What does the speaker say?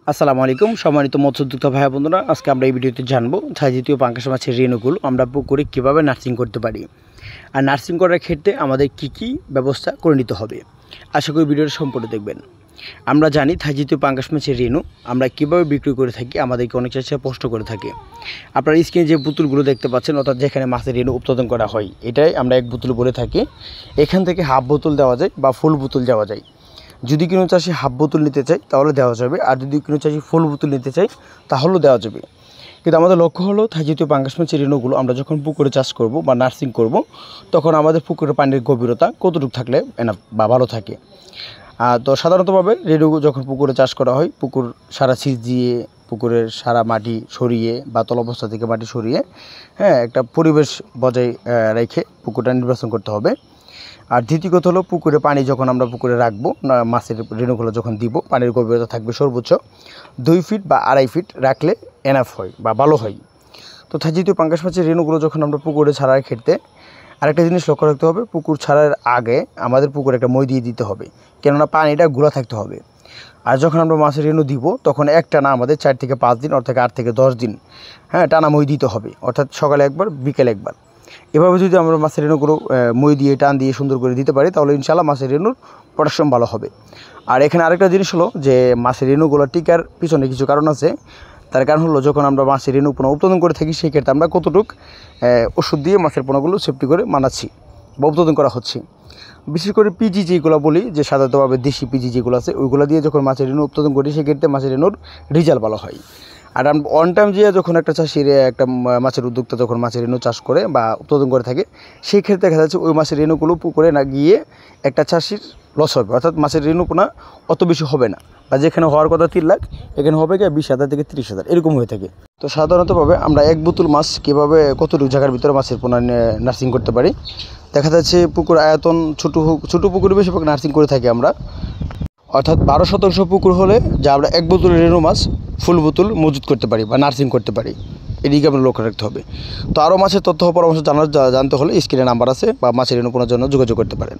আসসালামু আলাইকুম সম্মানিত মৎস্যোদ্যোক্তা ভাই বন্ধুরা, আজকে আমরা এই ভিডিওতে জানবো জাতীয় পাঙ্গাস মাছের রেণুগুলো আমরা পুকুরে কীভাবে নার্সিং করতে পারি। আর নার্সিং করার ক্ষেত্রে আমাদের কি ব্যবস্থা করে নিতে হবে। আশা করি ভিডিওটা সম্পূর্ণ দেখবেন। আমরা জানি জাতীয় পাঙ্গাস মাছের রেণু আমরা কীভাবে বিক্রি করে থাকি, আমাদেরকে অনেক চাষিরা প্রশ্ন করে থাকে। আপনার স্ক্রিনে যে বোতলগুলো দেখতে পাচ্ছেন, অর্থাৎ যেখানে মাছের রেণু উৎপাদন করা হয়, এটাই আমরা এক বোতল বলে থাকি। এখান থেকে হাফ বোতল দেওয়া যায় বা ফুল বোতল দেওয়া যায়। যদি কোনো চাষি হাফ বোতল নিতে চায় তাহলে দেওয়া যাবে, আর যদি কোনো চাষি ফুল বোতল নিতে চায় তাহলেও দেওয়া যাবে। কিন্তু আমাদের লক্ষ্য হলো জাতীয় পাঙ্গাস মাছের রেণুগুলো আমরা যখন পুকুরে চাষ করব বা নার্সিং করব, তখন আমাদের পুকুরের পানির গভীরতা কতটুকু থাকলে এনাফ বা ভালো থাকে। তো সাধারণতভাবে রেণু যখন পুকুরে চাষ করা হয়, পুকুর সারা সিজ দিয়ে পুকুরের সারা মাটি সরিয়ে বা তলবস্থা থেকে মাটি সরিয়ে একটা পরিবেশ বজায় রেখে পুকুরটা নির্বাচন করতে হবে। আর দ্বিতীয় কথা হলো, পুকুরে পানি যখন আমরা পুকুরে রাখবো, মাছের রেণুগুলো যখন দিব, পানির গভীরতা থাকবে সর্বোচ্চ 2 ফিট বা 2.5 ফিট রাখলে এনাফ হয় বা ভালো হয়। তো জাতীয় পাঙ্গাস মাছের রেণুগুলো যখন আমরা পুকুরে ছাড়ার ক্ষেত্রে আরেকটা জিনিস লক্ষ্য রাখতে হবে, পুকুর ছাড়ার আগে আমাদের পুকুরে একটা মই দিয়ে দিতে হবে, কেননা পানিটা গুলা থাকতে হবে। আর যখন আমরা মাছের রেণু দিব, তখন একটানা আমাদের 4 থেকে 5 দিন, অর্থাৎ 8 থেকে 10 দিন টানা মই দিতে হবে, অর্থাৎ সকালে একবার বিকেলে একবার। এভাবে যদি আমরা মাছের রেণুগুলো মই দিয়ে টান দিয়ে সুন্দর করে দিতে পারি, তাহলে ইনশাআল্লাহ মাছের রেণুর প্রোডাকশন ভালো হবে। আর এখানে আরেকটা জিনিস হলো যে মাছের রেণুগুলো টিকার পিছনে কিছু কারণ আছে। তার কারণ হলো, যখন আমরা মাছের রেণু পোনা উৎপাদন করে থাকি, সেই ক্ষেত্রে আমরা কতটুক ওষুধ দিয়ে মাছের পোনাগুলো সেফটি করে মানাচ্ছি বা উৎপাদন করা হচ্ছে। বিশেষ করে পিজি যেগুলো বলি, যে সাধারণতভাবে দেশি পিজি যেগুলো আছে, ওইগুলো দিয়ে যখন মাছের রেণু উৎপাদন করি, সেক্ষেত্রে মাছের রেণুর রেজাল্ট ভালো হয়। আর অন টাইম যে যখন একটা চাষির একটা মাছের উদ্যোক্তা যখন মাছের রেণু চাষ করে বা উৎপাদন করে থাকে, সেই ক্ষেত্রে দেখা যাচ্ছে ওই মাছের রেণুগুলো পুকুরে না গিয়ে একটা চাষির লস হবে, অর্থাৎ মাছের রেণু পোনা অত বেশি হবে না, বা যেখানে হওয়ার কথা 3 লাখ, এখানে হবে কি 20,000 থেকে 30,000 এরকম হয়ে থাকে। তো সাধারণতভাবে আমরা এক বোতল মাছ কীভাবে কতটুকু জায়গার ভিতরে মাছের পোনা নার্সিং করতে পারি, দেখা যাচ্ছে পুকুর আয়তন ছোটো হোক, ছোটো পুকুরে বেশিরভাগ নার্সিং করে থাকি আমরা। অর্থাৎ 12 শতাংশ পুকুর হলে যা আমরা এক বোতল রেণু মাছ ফুল বোতল মজুত করতে পারি বা নার্সিং করতে পারি, এদিকে আমরা লক্ষ্য রাখতে হবে। তো আরও মাছের তথ্য পরামর্শ জানতে হলে স্ক্রিনে নাম্বার আছে, বা মাছের রেণু পোনার জন্য যোগাযোগ করতে পারেন।